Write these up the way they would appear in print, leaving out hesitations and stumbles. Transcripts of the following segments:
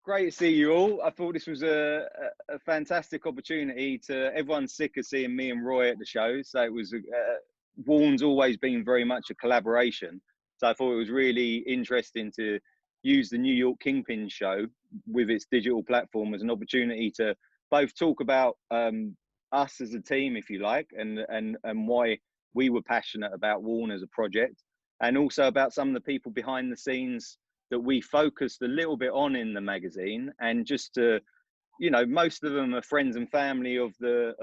great to see you all. I thought this was a fantastic opportunity to. Everyone's sick of seeing me and Roy at the show, so it was. Warren's always been very much a collaboration, so I thought it was really interesting to use the New York Kingpin show with its digital platform as an opportunity to both talk about us as a team, if you like, and why we were passionate about Warren as a project, and also about some of the people behind the scenes that we focused a little bit on in the magazine, and just to, you know, most of them are friends and family of the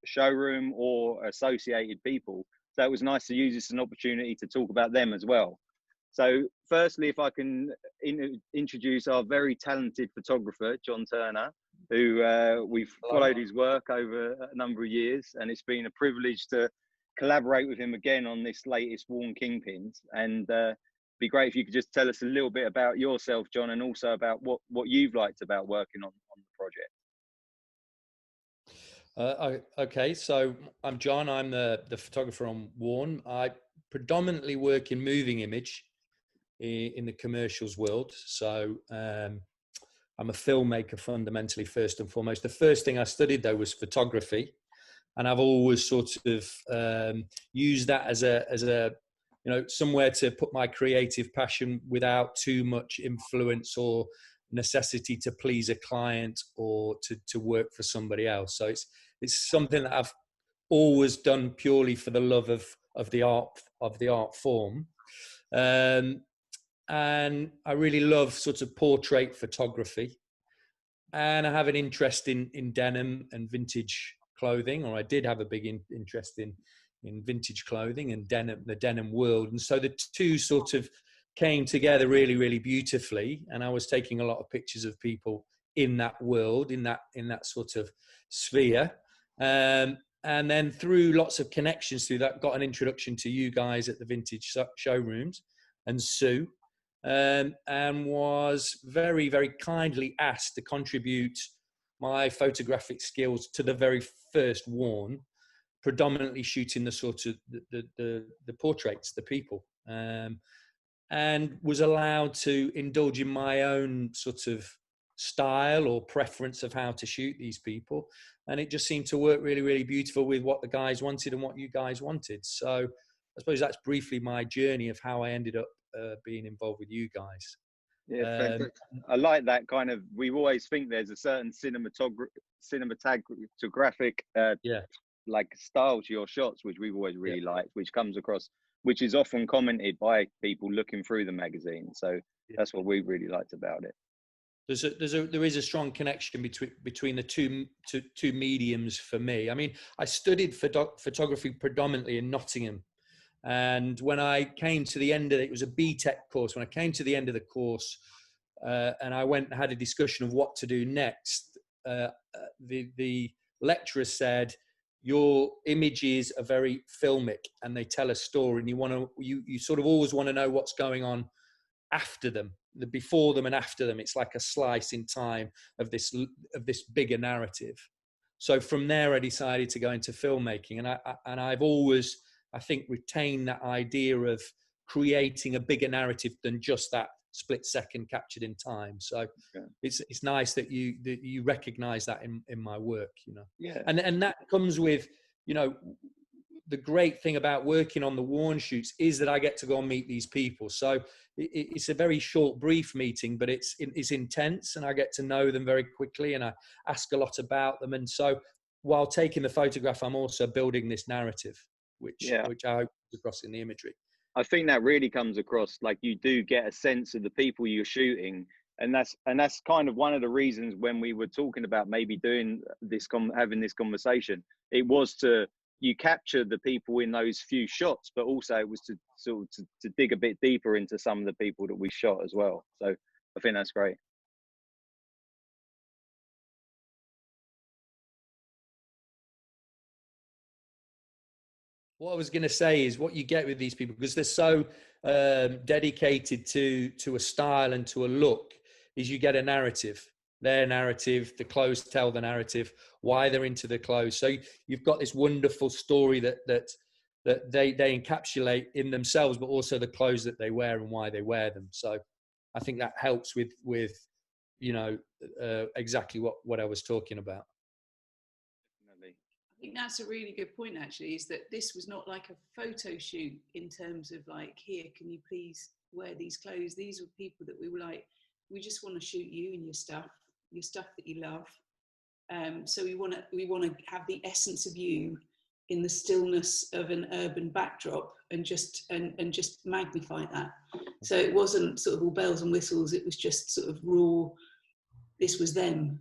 showroom or associated people. So it was nice to use this as an opportunity to talk about them as well. So firstly, if I can introduce our very talented photographer, John Turner, who we've followed his work over a number of years, and it's been a privilege to collaborate with him again on this latest Warren Kingpins. And be great if you could just tell us a little bit about yourself, John, and also about what you've liked about working on the project. Okay, so I'm John. I'm the photographer on Warren. I predominantly work in moving image in the commercials world. So I'm a filmmaker fundamentally, first and foremost. The first thing I studied though was photography, and I've always sort of used that as a you know, somewhere to put my creative passion without too much influence or necessity to please a client or to work for somebody else. So it's something that I've always done purely for the love of the art form. And I really love sort of portrait photography, and I have an interest in denim and vintage clothing, or I did have a big interest in vintage clothing and denim, the denim world. And so the two sort of came together really, really beautifully. And I was taking a lot of pictures of people in that world, in that sort of sphere. And then through lots of connections through that, got an introduction to you guys at the vintage showrooms and Sue, and was very, very kindly asked to contribute my photographic skills to the very first Warren, predominantly shooting the sort of the portraits, the people, and was allowed to indulge in my own sort of style or preference of how to shoot these people. And it just seemed to work really, really beautiful with what the guys wanted and what you guys wanted. So I suppose that's briefly my journey of how I ended up being involved with you guys. Yeah, I like that kind of. We always think there's a certain cinematographic like style to your shots, which we've always really liked, which comes across, which is often commented by people looking through the magazine. So that's what we really liked about it. There is a strong connection between the two mediums for me. I mean, I studied photography predominantly in Nottingham, and when I came to the end of it, it was a BTEC course. When I came to the end of the course, and I went and had a discussion of what to do next, the lecturer said, your images are very filmic and they tell a story, and you sort of always want to know what's going on after them, the before them and after them. It's like a slice in time of this bigger narrative. So from there, I decided to go into filmmaking, and I've always, I think, retained that idea of creating a bigger narrative than just that split second captured in time. So it's nice that you recognize that in my work, you know. Yeah. And that comes with, you know, the great thing about working on the Warren shoots is that I get to go and meet these people. So it's a very short, brief meeting, but it's intense, and I get to know them very quickly, and I ask a lot about them. And so while taking the photograph, I'm also building this narrative, which I hope is across in the imagery. I think that really comes across. Like, you do get a sense of the people you're shooting, and that's kind of one of the reasons when we were talking about maybe doing this, having this conversation, it was you capture the people in those few shots, but also it was to sort of to dig a bit deeper into some of the people that we shot as well. So I think that's great. What I was going to say is what you get with these people, because they're so dedicated to a style and to a look, is you get a narrative. Their narrative, the clothes tell the narrative, why they're into the clothes. So you've got this wonderful story that they encapsulate in themselves, but also the clothes that they wear and why they wear them. So I think that helps with exactly what I was talking about. Definitely. I think that's a really good point, actually, is that this was not like a photo shoot in terms of like, here, can you please wear these clothes? These were people that we were like, we just want to shoot you and your stuff that you love. So we want to have the essence of you in the stillness of an urban backdrop, and just magnify that. So it wasn't sort of all bells and whistles. It was just sort of raw. This was them.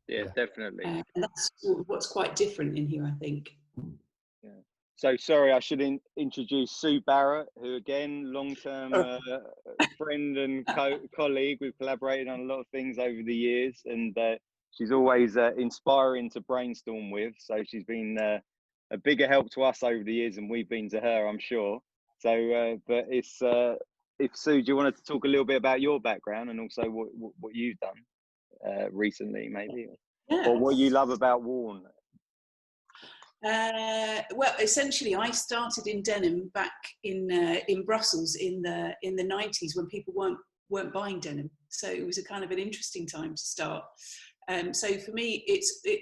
Yeah, definitely. And that's what's quite different in here, I think. Yeah. So sorry, I should introduce Sue Barrett, who again, long-term friend and colleague. We've collaborated on a lot of things over the years, and she's always inspiring to brainstorm with. So she's been a bigger help to us over the years than we've been to her, I'm sure. So, but it's if Sue, do you want to talk a little bit about your background and also what you've done recently, maybe, or what you love about Warn? Well, essentially, I started in denim back in Brussels in the 90s when people weren't buying denim. So it was a kind of an interesting time to start. So for me,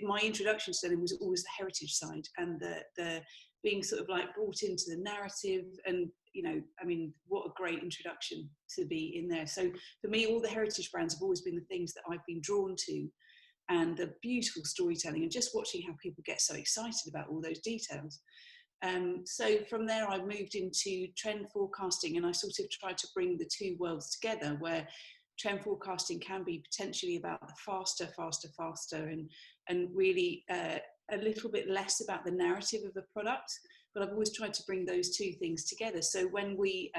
my introduction to denim was always the heritage side, and the being sort of like brought into the narrative, and I mean, what a great introduction to be in there. So for me, all the heritage brands have always been the things that I've been drawn to, and the beautiful storytelling, and just watching how people get so excited about all those details. So from there, I moved into trend forecasting, and I sort of tried to bring the two worlds together, where trend forecasting can be potentially about the faster, and really a little bit less about the narrative of the product. But I've always tried to bring those two things together. So when we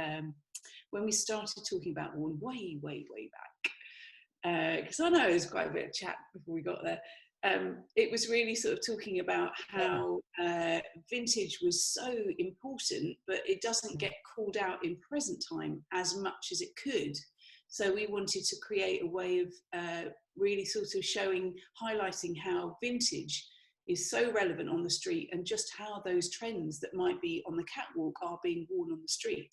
started talking about Warn way back, because I know it was quite a bit of chat before we got there, it was really sort of talking about how vintage was so important, but it doesn't get called out in present time as much as it could. So we wanted to create a way of really sort of highlighting how vintage is so relevant on the street, and just how those trends that might be on the catwalk are being worn on the street.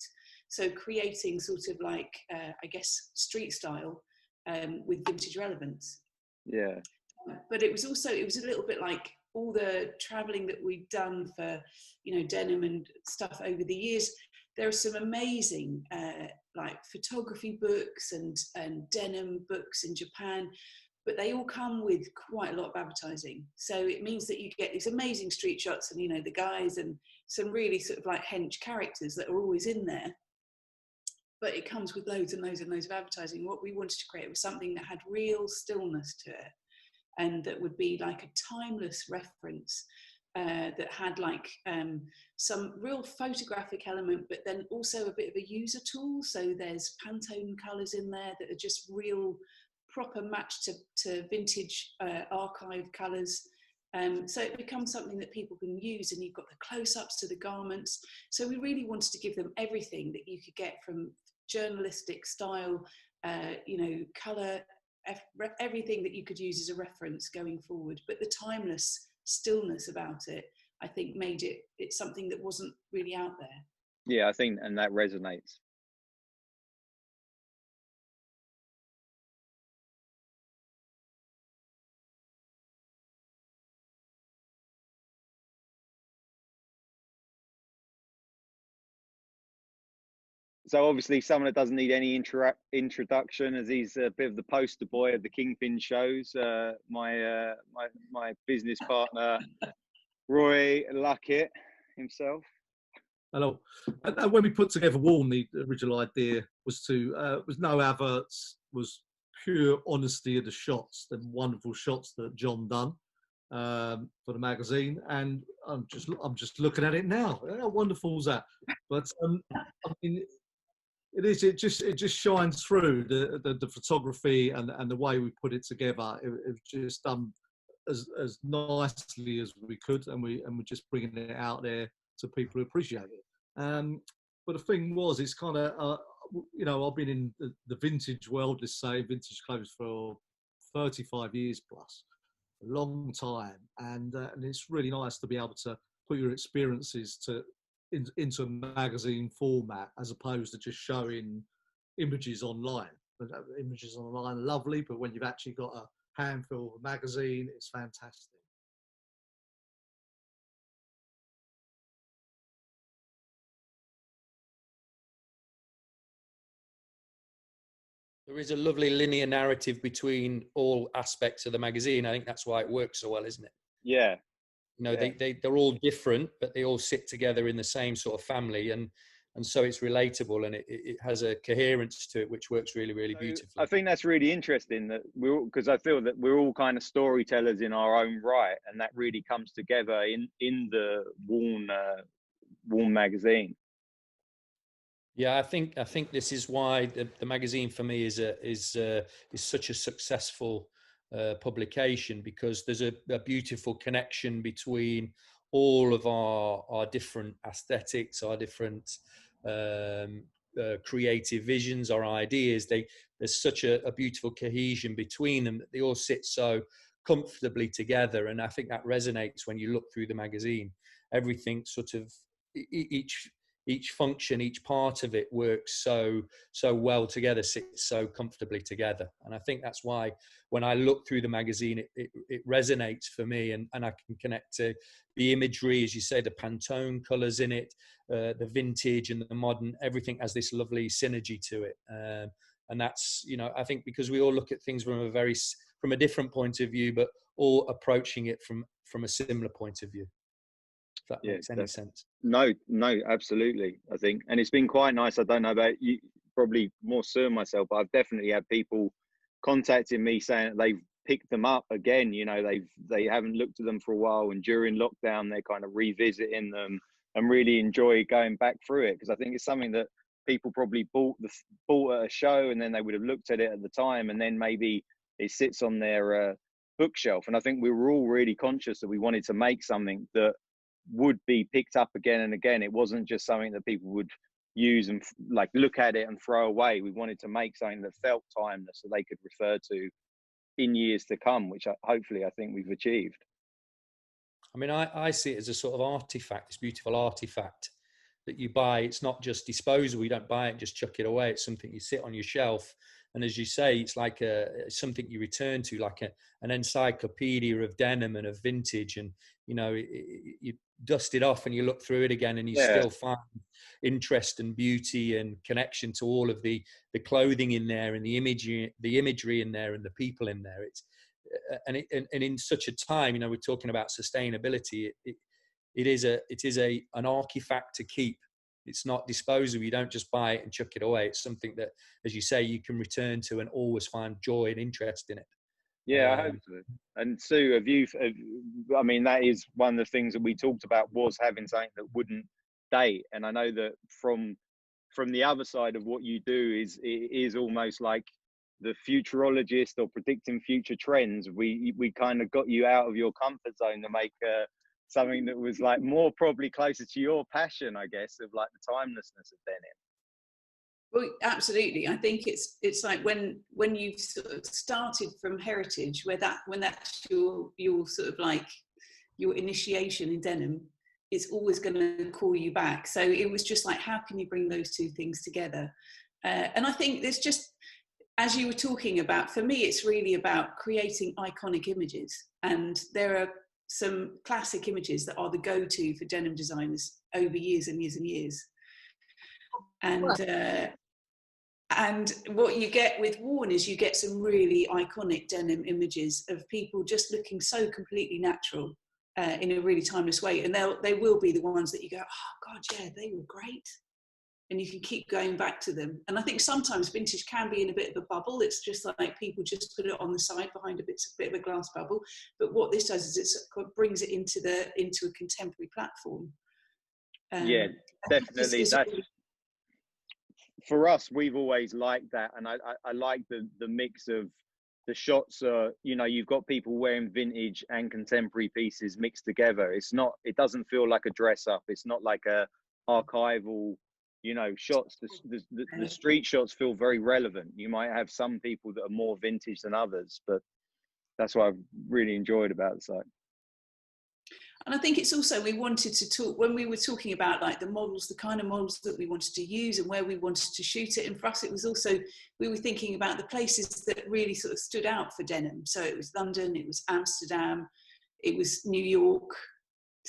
So creating sort of like, I guess, street style with vintage relevance. Yeah. But it was a little bit like all the traveling that we'd done for, denim and stuff over the years. There are some amazing like photography books and denim books in Japan, but they all come with quite a lot of advertising. So it means that you get these amazing street shots, and the guys and some really sort of like hench characters that are always in there. But it comes with loads and loads and loads of advertising. What we wanted to create was something that had real stillness to it, and that would be like a timeless reference, that had like some real photographic element, but then also a bit of a user tool. So there's Pantone colours in there that are just real proper match to vintage archive colours. So it becomes something that people can use, and you've got the close-ups to the garments. So we really wanted to give them everything that you could get from journalistic style, colour, everything that you could use as a reference going forward. But the timeless stillness about it, I think, made it's something that wasn't really out there. Yeah, I think, and that resonates. So obviously someone that doesn't need any introduction, as he's a bit of the poster boy of the Kingpin shows, my business partner, Roy Luckett himself. Hello. And when we put together Warn, the original idea was was no adverts, was pure honesty of the shots, the wonderful shots that John done for the magazine. And I'm just looking at it now. How wonderful is that? But I mean, it just shines through the photography and the way we put it together. It just done as nicely as we could, and we're just bringing it out there to people who appreciate it. But the thing was, it's kind of I've been in the vintage world, let's say, vintage clothes for 35 years plus, a long time, and it's really nice to be able to put your experiences into a magazine format, as opposed to just showing images online. images online are lovely, but when you've actually got a handful of a magazine, it's fantastic. There is a lovely linear narrative between all aspects of the magazine. I think that's why it works so well, isn't it? Yeah. You know, Yeah. they're all different, but they all sit together in the same sort of family, and so it's relatable, and it has a coherence to it, which works really, really beautifully. I think that's really interesting that because I feel that we're all kind of storytellers in our own right, and that really comes together in the Warn magazine. Yeah, I think this is why the magazine for me is such a successful publication, because there's a beautiful connection between all of our different aesthetics, our different creative visions, our ideas. There's such a beautiful cohesion between them that they all sit so comfortably together, and I think that resonates when you look through the magazine. Everything sort of each function, each part of it works so well together, sits so comfortably together. And I think that's why when I look through the magazine, it resonates for me, and I can connect to the imagery, as you say, the Pantone colors in it, the vintage and the modern, everything has this lovely synergy to it. And that's, you know, I think because we all look at things from a different point of view, but all approaching it from a similar point of view. If that makes any sense. No, absolutely. I think, and it's been quite nice. I don't know about you, probably more so myself, but I've definitely had people contacting me saying that they've picked them up again. You know, they haven't looked at them for a while, and during lockdown they're kind of revisiting them and really enjoy going back through it, because I think it's something that people probably bought at a show, and then they would have looked at it at the time, and then maybe it sits on their bookshelf. And I think we were all really conscious that we wanted to make something that would be picked up again and again. It wasn't just something that people would use and like look at it and throw away. We wanted to make something that felt timeless, so they could refer to in years to come, which hopefully I think we've achieved. I mean, I see it as a sort of artifact, this beautiful artifact that you buy. It's not just disposable. You don't buy it and just chuck it away. It's something you sit on your shelf, and as you say, it's like something you return to, like an encyclopedia of denim and of vintage. And you know, you dust it off and you look through it again, and you still find interest and beauty and connection to all of the clothing in there, and the imagery in there, and the people in there. It's and in such a time, you know, we're talking about sustainability. It is an artifact to keep. It's not disposable. You don't just buy it and chuck it away. It's something that, as you say, you can return to and always find joy and interest in it. Yeah, I hope so. And Sue, I mean, that is one of the things that we talked about, was having something that wouldn't date. And I know that from the other side of what you do is almost like the futurologist or predicting future trends. We kind of got you out of your comfort zone to make something that was like more probably closer to your passion, I guess, of like the timelessness of denim. Well, absolutely. I think it's like when you've sort of started from heritage, when that's your sort of like your initiation in denim, it's always going to call you back. So it was just like, how can you bring those two things together? And I think there's just, as you were talking about, for me, it's really about creating iconic images. And there are some classic images that are the go-to for denim designers over years and years and years. And what you get with Warn is you get some really iconic denim images of people just looking so completely natural in a really timeless way. And they will be the ones that you go, oh God, yeah, they were great. And you can keep going back to them. And I think sometimes vintage can be in a bit of a bubble. It's just like people just put it on the side behind a bit of a glass bubble. But what this does is it brings it into a contemporary platform. Yeah, definitely. For us, we've always liked that, and I like the mix of the shots. You know, you've got people wearing vintage and contemporary pieces mixed together. It doesn't feel like a dress up. It's not like a archival, you know, shots. The street shots feel very relevant. You might have some people that are more vintage than others, but that's what I've really enjoyed about the site. And I think it's also, we wanted to talk, when we were talking about like the models, the kind of models that we wanted to use and where we wanted to shoot it. And for us, it was also, we were thinking about the places that really sort of stood out for denim. So it was London, it was Amsterdam, it was New York,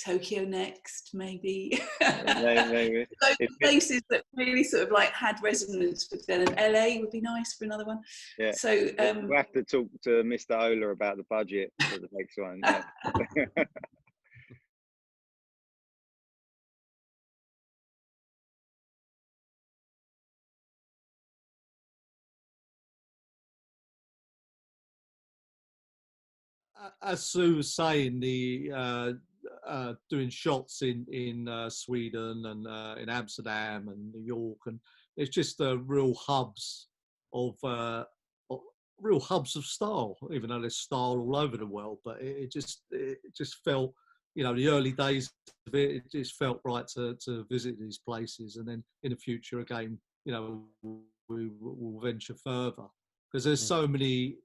Tokyo next, maybe. Maybe. Those places that really sort of like had resonance for denim. LA would be nice for another one. Yeah. So we'll have to talk to Mr. Ola about the budget for the next one. Yeah. As Sue was saying, the doing shots in Sweden and in Amsterdam and New York, and it's just real hubs of style. Even though there's style all over the world, but it just felt, you know, the early days of it, it just felt right to visit these places, and then in the future again, you know, we will venture further because there's so many.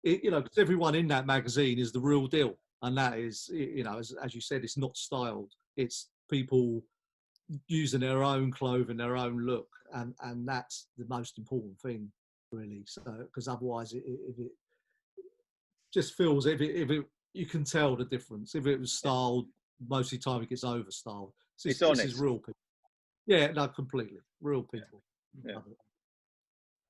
You know, because everyone in that magazine is the real deal, and that is, you know, as you said, it's not styled. It's people using their own clothing, their own look, and that's the most important thing, really. So, because otherwise, if it just feels, if it you can tell the difference. If it was styled, most of the time it gets over styled. It's honest. This is real people. Yeah, no, completely real people. Yeah.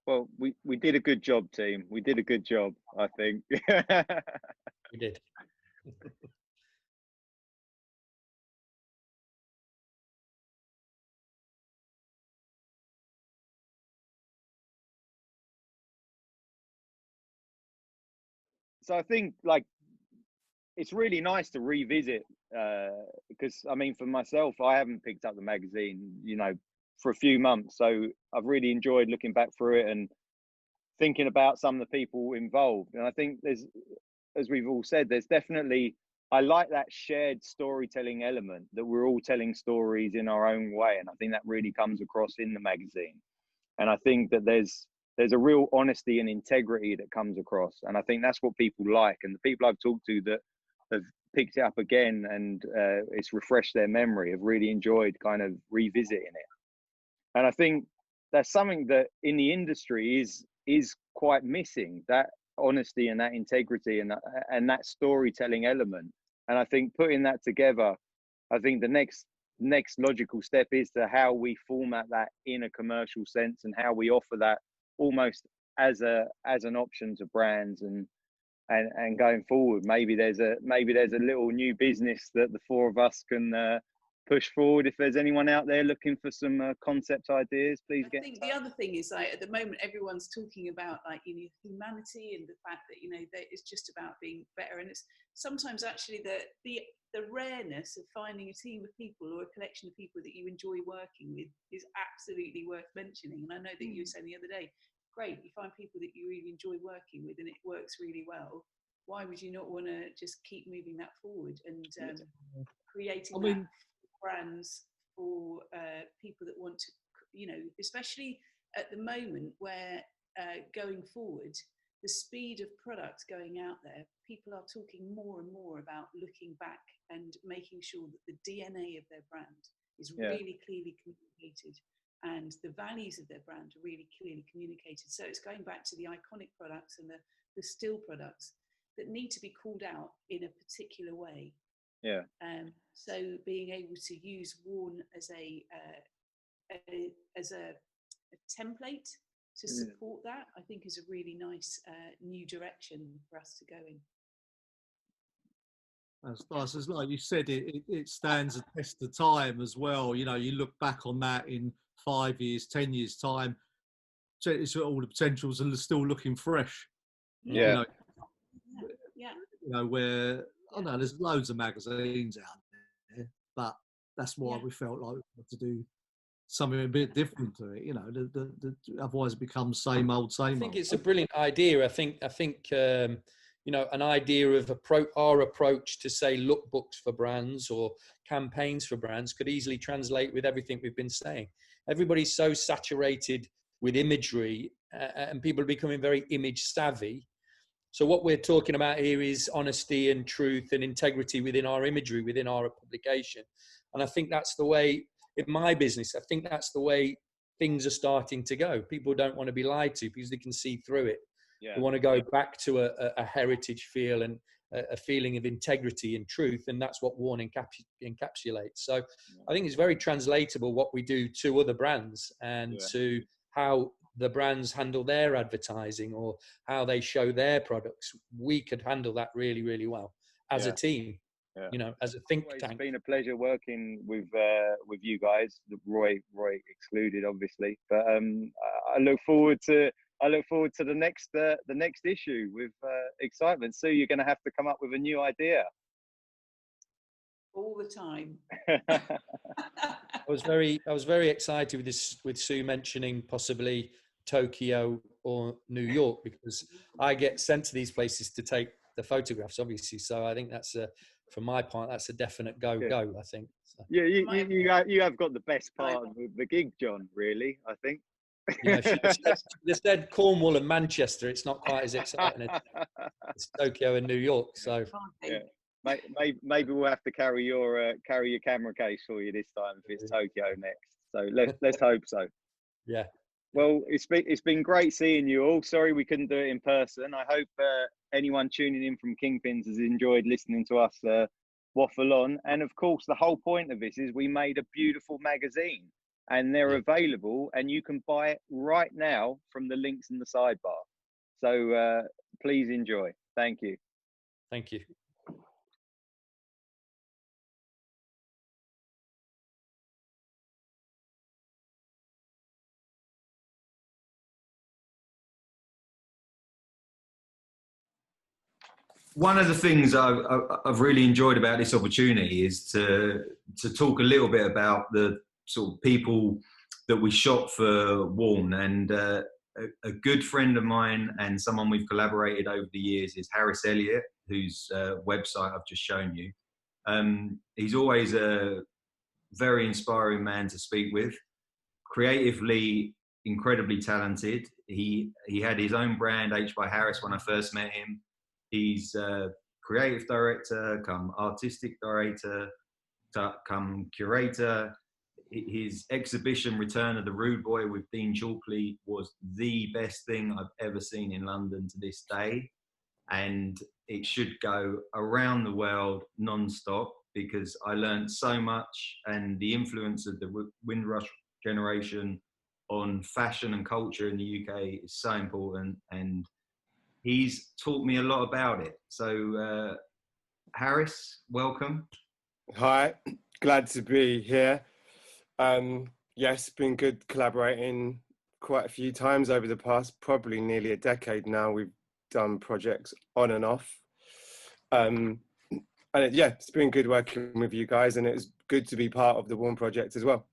Well, we did a good job, team. We did a good job, I think. We did. So I think, like, it's really nice to revisit, because I mean, for myself, I haven't picked up the magazine, you know, for a few months. So I've really enjoyed looking back through it and thinking about some of the people involved. And I think there's, as we've all said, there's definitely, I like that shared storytelling element, that we're all telling stories in our own way. And I think that really comes across in the magazine. And I think that there's a real honesty and integrity that comes across. And I think that's what people like. And the people I've talked to that have picked it up again and it's refreshed their memory, have really enjoyed kind of revisiting it. And I think that's something that in the industry is quite missing, that honesty and that integrity and that storytelling element. And I think putting that together, I think the next logical step is to how we format that in a commercial sense and how we offer that almost as an option to brands and going forward. Maybe there's a little new business that the four of us can push forward. If there's anyone out there looking for some concept ideas, please get. I think the other thing is, like, at the moment everyone's talking about, like, you know, humanity and the fact that, you know, that it's just about being better, and it's sometimes actually the rareness of finding a team of people or a collection of people that you enjoy working with is absolutely worth mentioning. And I know that you were saying the other day, great, you find people that you really enjoy working with and it works really well. Why would you not want to just keep moving that forward and creating that brands for people that want to, you know, especially at the moment where going forward, the speed of product going out there, people are talking more and more about looking back and making sure that the DNA of their brand is really clearly communicated and the values of their brand are really clearly communicated. So it's going back to the iconic products and the still products that need to be called out in a particular way. Yeah. So being able to use Worn as a template to support that, I think, is a really nice new direction for us to go in. That's nice. As like you said, it stands a test of time as well. You know, you look back on that in 5 years, 10 years time, it's all the potentials are still looking fresh. Yeah. You know, where I know there's loads of magazines out there, but that's why we felt like we had to do something a bit different to it. You know, otherwise it becomes same old, same old. I think it's a brilliant idea. I think you know, an idea of our approach to, say, lookbooks for brands or campaigns for brands could easily translate with everything we've been saying. Everybody's so saturated with imagery and people are becoming very image savvy. So what we're talking about here is honesty and truth and integrity within our imagery, within our publication. And I think that's the way, in my business, I think that's the way things are starting to go. People don't want to be lied to because they can see through it. Yeah. They want to go back to a heritage feel and a feeling of integrity and truth. And that's what Warn encapsulates. So I think it's very translatable what we do to other brands and to how the brands handle their advertising or how they show their products. We could handle that really, really well as a team, you know, as a think tank. It's been a pleasure working with you guys, Roy excluded, obviously. But I look forward to the next issue with excitement. Sue, you're going to have to come up with a new idea. All the time. I was very excited with Sue mentioning possibly Tokyo or New York, because I get sent to these places to take the photographs, obviously. So I think that's from my part, that's a definite go. I think. So. Yeah, you have got the best part of the gig, John. Really, I think. You know, they said Cornwall and Manchester. It's not quite as exciting as Tokyo and New York. So yeah. Maybe we'll have to carry your camera case for you this time if it's Tokyo next. So let's hope so. Yeah. Well, it's been great seeing you all. Sorry we couldn't do it in person. I hope anyone tuning in from Kingpins has enjoyed listening to us waffle on. And of course, the whole point of this is we made a beautiful magazine, and they're available, and you can buy it right now from the links in the sidebar. So please enjoy. Thank you. Thank you. One of the things I've really enjoyed about this opportunity is to talk a little bit about the sort of people that we shot for Warn. And a good friend of mine and someone we've collaborated over the years is Harris Elliott, whose website I've just shown you. He's always a very inspiring man to speak with, creatively incredibly talented. He had his own brand, H by Harris, when I first met him. He's creative director, come artistic director, come curator. His exhibition, Return of the Rude Boy with Dean Chalkley, was the best thing I've ever seen in London to this day. And it should go around the world non-stop, because I learned so much, and the influence of the Windrush generation on fashion and culture in the UK is so important. And he's taught me a lot about it. So, Harris, welcome. Hi, glad to be here. Yes, been good collaborating quite a few times over the past, probably nearly a decade now. We've done projects on and off. It's been good working with you guys, and it's good to be part of the Warn project as well.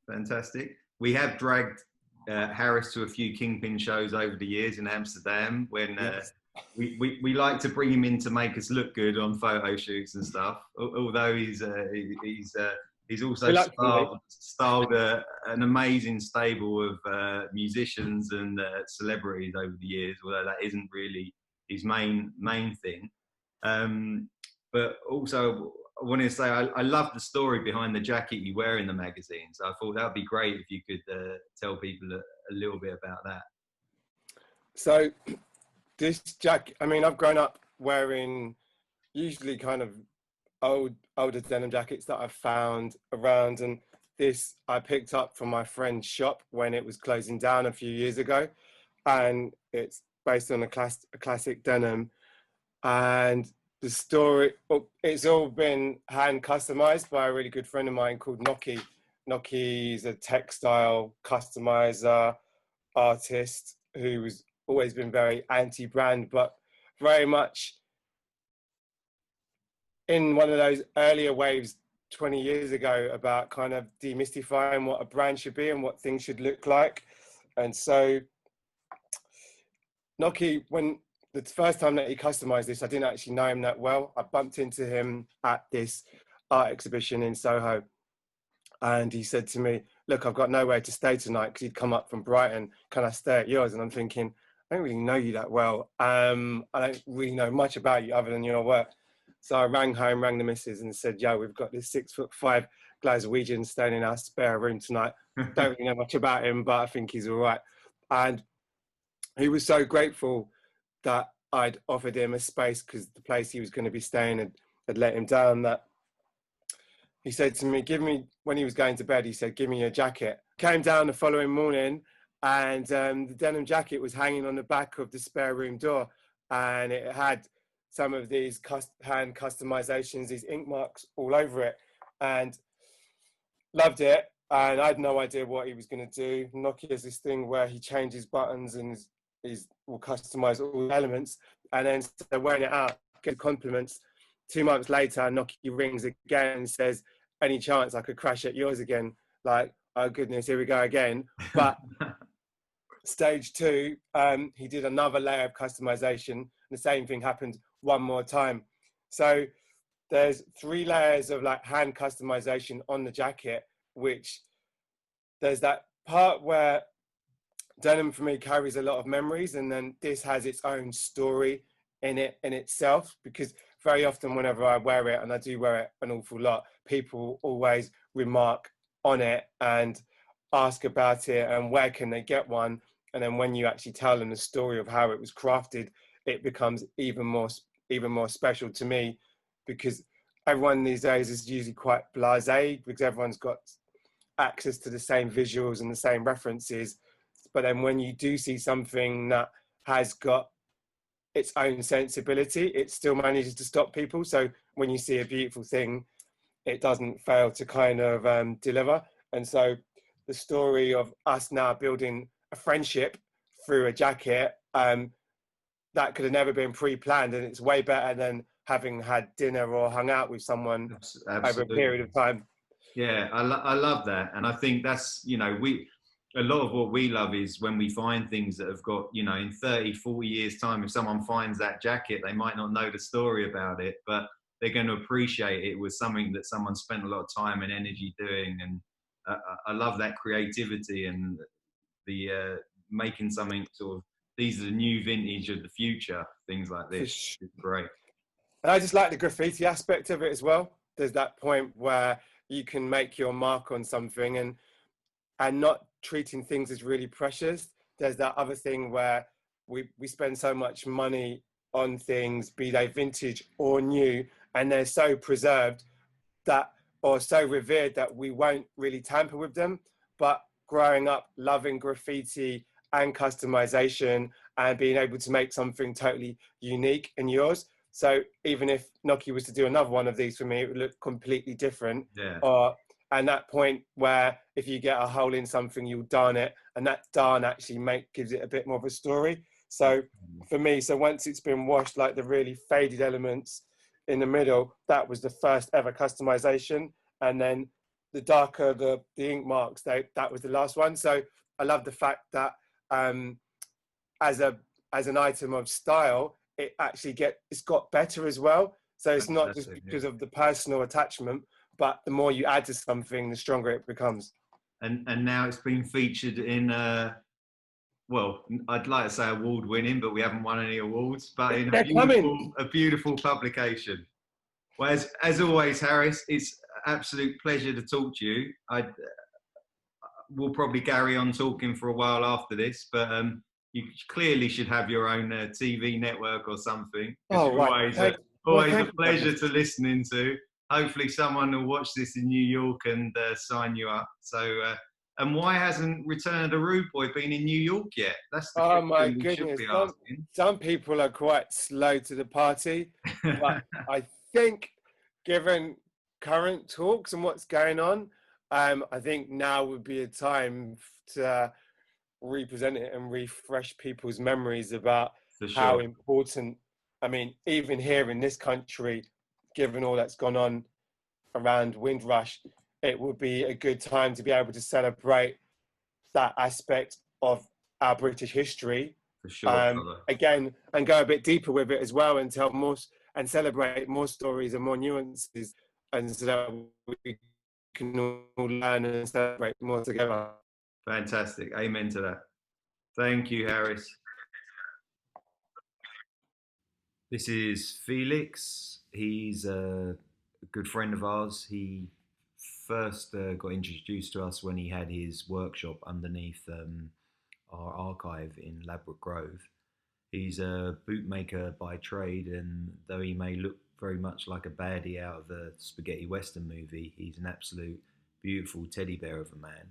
Fantastic. We have dragged Harris to a few Kingpin shows over the years in Amsterdam, when we like to bring him in to make us look good on photo shoots and stuff. Although he's also styled an amazing stable of musicians and celebrities over the years, although that isn't really his main thing. But also, I wanted to say I love the story behind the jacket you wear in the magazine. So I thought that would be great if you could tell people a little bit about that. So this jacket, I mean, I've grown up wearing usually kind of older denim jackets that I've found around, and this I picked up from my friend's shop when it was closing down a few years ago, and it's based on a classic denim. And the story, it's all been hand customized by a really good friend of mine called Noki. Noki's a textile customizer artist who's always been very anti-brand, but very much in one of those earlier waves 20 years ago about kind of demystifying what a brand should be and what things should look like. And so Noki, when the first time that he customized this, I didn't actually know him that well. I bumped into him at this art exhibition in Soho, and he said to me, look, I've got nowhere to stay tonight, because he'd come up from Brighton. Can I stay at yours? And I'm thinking, I don't really know you that well. I don't really know much about you other than your work. So I rang home, rang the missus and said, yo, we've got this 6'5" Glaswegian staying in our spare room tonight. Don't really know much about him, but I think he's all right. And he was so grateful that I'd offered him a space because the place he was going to be staying had let him down, that he said to me, when he was going to bed, he said, give me your jacket. Came down the following morning and the denim jacket was hanging on the back of the spare room door, and it had some of these hand customizations, these ink marks all over it, and loved it. And I had no idea what he was going to do. Nokia has this thing where he changes buttons and will customize all the elements, and then they're wearing it out, get compliments. 2 months later, Nokia rings again and says, any chance I could crash at yours again? Like, oh goodness, here we go again. But stage 2, he did another layer of customization, and the same thing happened one more time. So there's 3 layers of like hand customization on the jacket, which there's that part where denim for me carries a lot of memories, and then this has its own story in itself, because very often whenever I wear it, and I do wear it an awful lot, people always remark on it and ask about it and where can they get one. And then when you actually tell them the story of how it was crafted, it becomes even more special to me, because everyone these days is usually quite blasé because everyone's got access to the same visuals and the same references. But then when you do see something that has got its own sensibility, it still manages to stop people. So when you see a beautiful thing, it doesn't fail to kind of deliver. And so the story of us now building a friendship through a jacket, that could have never been pre-planned, and it's way better than having had dinner or hung out with someone over a period of time. Yeah, I love that. And I think that's, a lot of what we love is when we find things that have got, in 30, 40 years time, if someone finds that jacket, they might not know the story about it, but they're going to appreciate it was something that someone spent a lot of time and energy doing. And I love that creativity and the making something sort of, these are the new vintage of the future, things like this. It's great. And I just like the graffiti aspect of it as well. There's that point where you can make your mark on something and not treating things as really precious. There's that other thing where we spend so much money on things, be they vintage or new, and they're so preserved that, or so revered, that we won't really tamper with them. But growing up loving graffiti and customization and being able to make something totally unique and yours. So even if Nokia was to do another one of these for me, it would look completely different. Yeah. And that point where if you get a hole in something, you'll darn it, and that darn actually gives it a bit more of a story. So for me, so once it's been washed, like the really faded elements in the middle, that was the first ever customization. And then the darker, the ink marks, that was the last one. So I love the fact that as an item of style, it actually it's got better as well. So it's not just because of the personal attachment, but the more you add to something, the stronger it becomes. And now it's been featured in, well, I'd like to say award-winning, but we haven't won any awards, but in a beautiful publication. Well, as always, Harris, it's an absolute pleasure to talk to you. We'll probably carry on talking for a while after this, but you clearly should have your own TV network or something. Oh, right. Always a pleasure to listening to. Hopefully someone will watch this in New York and sign you up. So, and why hasn't Return of the Rude Boy been in New York yet? That's the question my goodness. Some people are quite slow to the party, but I think given current talks and what's going on, I think now would be a time to represent it and refresh people's memories about how important, I mean, even here in this country, given all that's gone on around Windrush, it would be a good time to be able to celebrate that aspect of our British history. For sure, again, and go a bit deeper with it as well, and tell more and celebrate more stories and more nuances, and so that we can all learn and celebrate more together. Fantastic. Amen to that. Thank you, Harris. This is Felix. He's a good friend of ours. He first got introduced to us when he had his workshop underneath our archive in Ladbroke Grove. He's a bootmaker by trade, and though he may look very much like a baddie out of a spaghetti western movie, he's an absolute beautiful teddy bear of a man.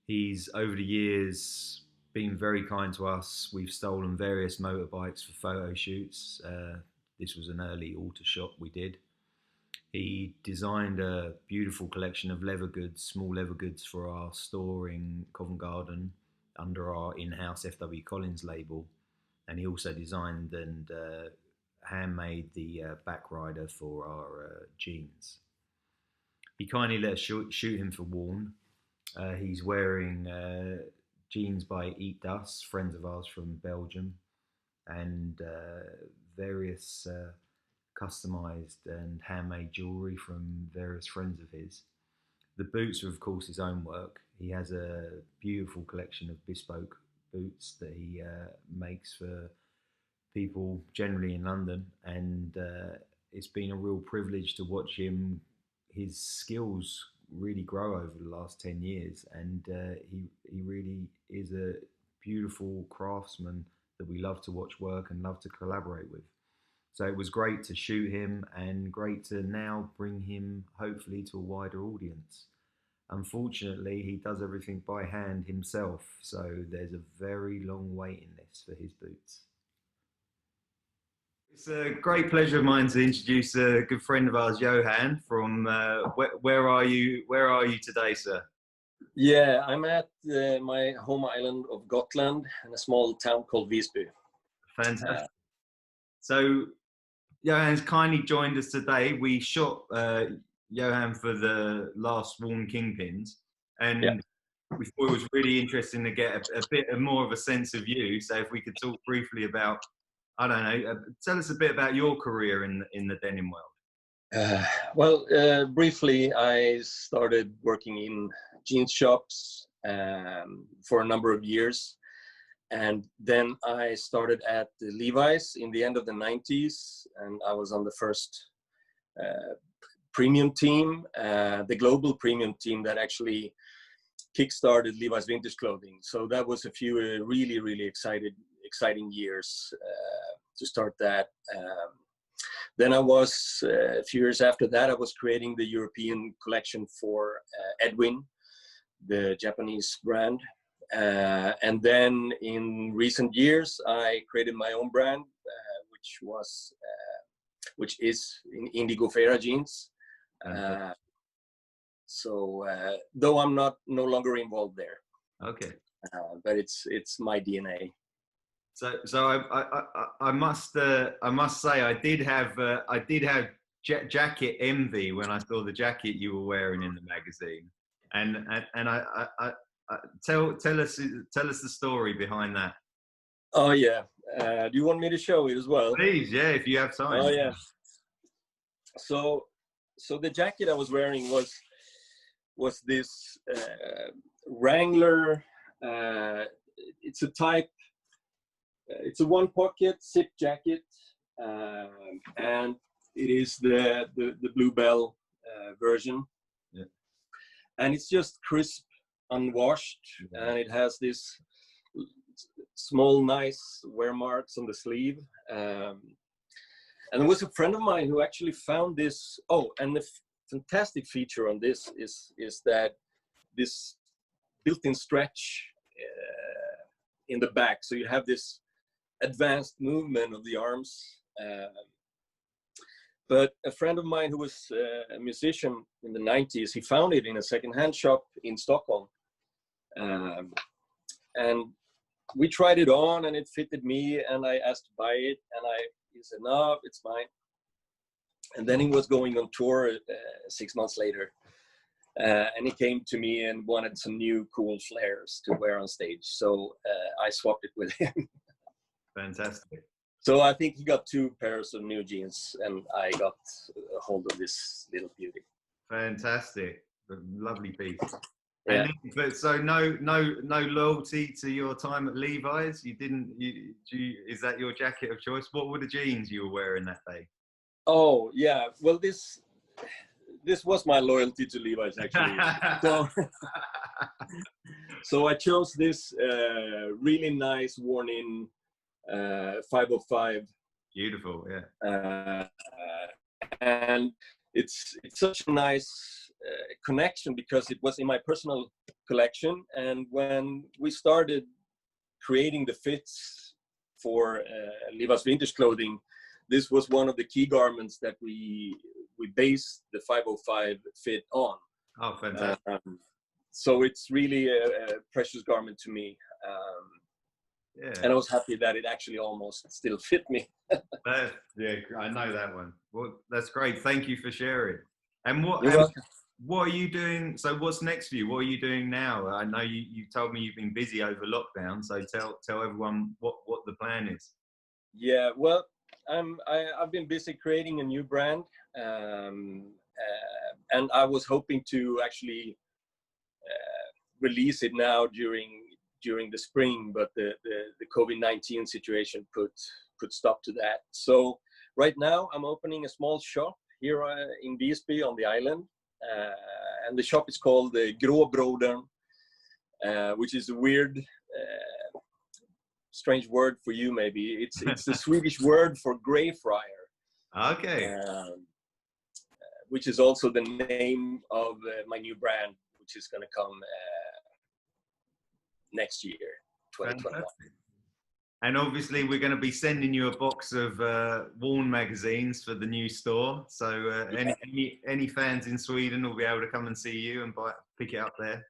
He's, over the years, been very kind to us. We've stolen various motorbikes for photo shoots. This was an early auto shot we did. He designed a beautiful collection of leather goods, small leather goods, for our store in Covent Garden under our in-house FW Collins label. And he also designed and handmade the back rider for our jeans. He kindly let us shoot him for Warn. He's wearing jeans by Eat Dust, friends of ours from Belgium, and various customized and handmade jewelry from various friends of his. The boots are, of course, his own work. He has a beautiful collection of bespoke boots that he makes for people generally in London, and it's been a real privilege to watch his skills really grow over the last 10 years, and he really is a beautiful craftsman that we love to watch work and love to collaborate with. So it was great to shoot him, and great to now bring him hopefully to a wider audience. Unfortunately, he does everything by hand himself, so there's a very long waiting list for his boots. It's a great pleasure of mine to introduce a good friend of ours, Johan, from where are you today, sir? Yeah, I'm at my home island of Gotland in a small town called Visby. Fantastic. So Johan's kindly joined us today. We shot Johan for the last Warn Kingpins, and we thought it was really interesting to get a bit more of a sense of you. So if we could talk briefly about, I don't know, tell us a bit about your career in the denim world. Briefly, I started working in jeans shops for a number of years. And then I started at the Levi's in the end of the 90s, and I was on the first premium team, the global premium team that actually kickstarted Levi's vintage clothing. So that was a few really, really exciting years to start that. Then I was, a few years after that, I was creating the European collection for Edwin, the Japanese brand. And then in recent years, I created my own brand, which is in Indigo Fera jeans. Though I'm no longer involved there. Okay. But it's my DNA. So I must say I did have jacket envy when I saw the jacket you were wearing in the magazine, and I tell us the story behind that. Oh yeah, do you want me to show it as well? Please, yeah, if you have time. Oh yeah. So the jacket I was wearing was this Wrangler. It's a type. It's a one pocket zip jacket, and it is the Bluebell version. Yeah. And it's just crisp, unwashed, and it has this small nice wear marks on the sleeve, and there was a friend of mine who actually found this. Oh, and the fantastic feature on this is that this built-in stretch in the back, so you have this advanced movement of the arms. But a friend of mine who was a musician in the 90s, he found it in a secondhand shop in Stockholm. And we tried it on, and it fitted me, and I asked to buy it, and he said, no, it's fine. And then he was going on tour 6 months later. And he came to me and wanted some new cool flares to wear on stage. So I swapped it with him. Fantastic. So I think he got 2 pairs of new jeans, and I got a hold of this little beauty. Fantastic. A lovely piece. Yeah. But so no loyalty to your time at Levi's. You didn't. Is that your jacket of choice? What were the jeans you were wearing that day? Oh yeah. Well, this was my loyalty to Levi's actually. So I chose this really nice worn-in 505. Beautiful, yeah. And it's such a nice connection because it was in my personal collection, and when we started creating the fits for Levi's vintage clothing, this was one of the key garments that we based the 505 fit on. Oh, fantastic. So it's really a precious garment to me. Yeah. And I was happy that it actually almost still fit me. Yeah, I know that one. Well, that's great. Thank you for sharing. And You're welcome. what are you doing? So what's next for you? What are you doing now? I know you told me you've been busy over lockdown. So tell everyone what the plan is. Yeah, well, I've been busy creating a new brand, and I was hoping to actually release it now during the spring, but the COVID-19 situation put stop to that. So right now I'm opening a small shop here in Visby on the island, and the shop is called the Gråbrodern, which is a weird, strange word for you maybe. It's the Swedish word for gray friar. Okay. Which is also the name of my new brand, which is going to come next year, 2021. Fantastic. And obviously, we're going to be sending you a box of Worn magazines for the new store. So any fans in Sweden will be able to come and see you and pick it up there.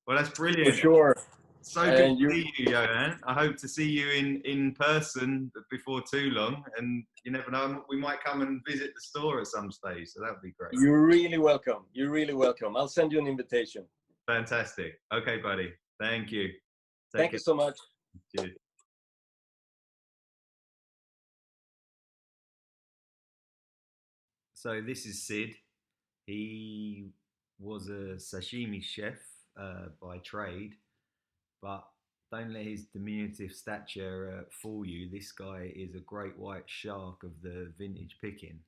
Well, that's brilliant. For sure. So good to see you, Johan. I hope to see you in person before too long. And you never know, we might come and visit the store at some stage. So that would be great. You're really welcome. You're really welcome. I'll send you an invitation. Fantastic. Okay, buddy. Thank you. Thank you so much. Cheers. So this is Sid. He was a sashimi chef by trade, but don't let his diminutive stature fool you. This guy is a great white shark of the vintage picking.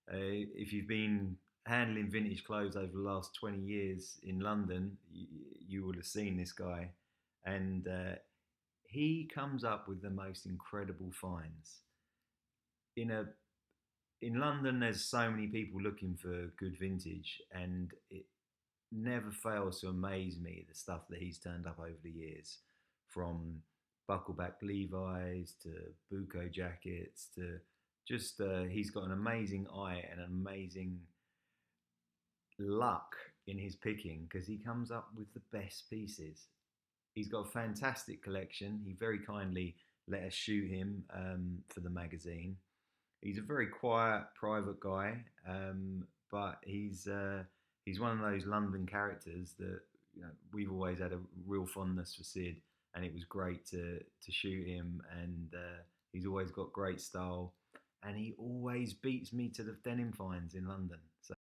If you've been handling vintage clothes over the last 20 years in London, you will have seen this guy. And he comes up with the most incredible finds. In London, there's so many people looking for good vintage, and it never fails to amaze me the stuff that he's turned up over the years, from buckleback Levi's to buco jackets to just he's got an amazing eye and an amazing luck in his picking because he comes up with the best pieces. He's got a fantastic collection. He very kindly let us shoot him for the magazine. He's a very quiet, private guy, but he's one of those London characters that we've always had a real fondness for Sid, and it was great to shoot him. And he's always got great style, and he always beats me to the denim finds in London. So,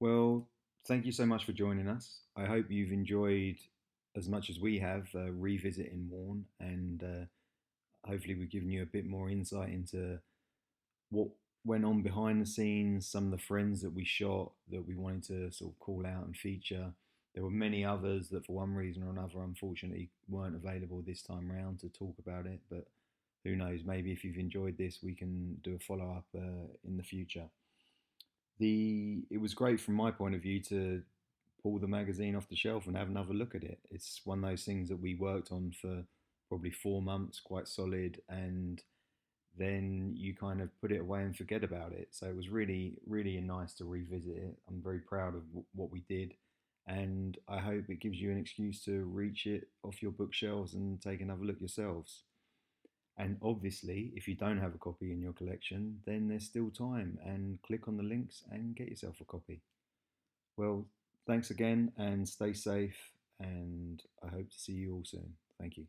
well, thank you so much for joining us. I hope you've enjoyed as much as we have revisiting Worn, and hopefully we've given you a bit more insight into what went on behind the scenes, some of the friends that we shot that we wanted to sort of call out and feature. There were many others that for one reason or another unfortunately weren't available this time round to talk about it, but who knows, maybe if you've enjoyed this we can do a follow-up in the future. It was great from my point of view to pull the magazine off the shelf and have another look at it. It's one of those things that we worked on for probably 4 months, quite solid, and then you kind of put it away and forget about it. So it was really, really nice to revisit it. I'm very proud of what we did, and I hope it gives you an excuse to reach it off your bookshelves and take another look yourselves. And obviously, if you don't have a copy in your collection, then there's still time, and click on the links and get yourself a copy. Well, thanks again, and stay safe, and I hope to see you all soon. Thank you.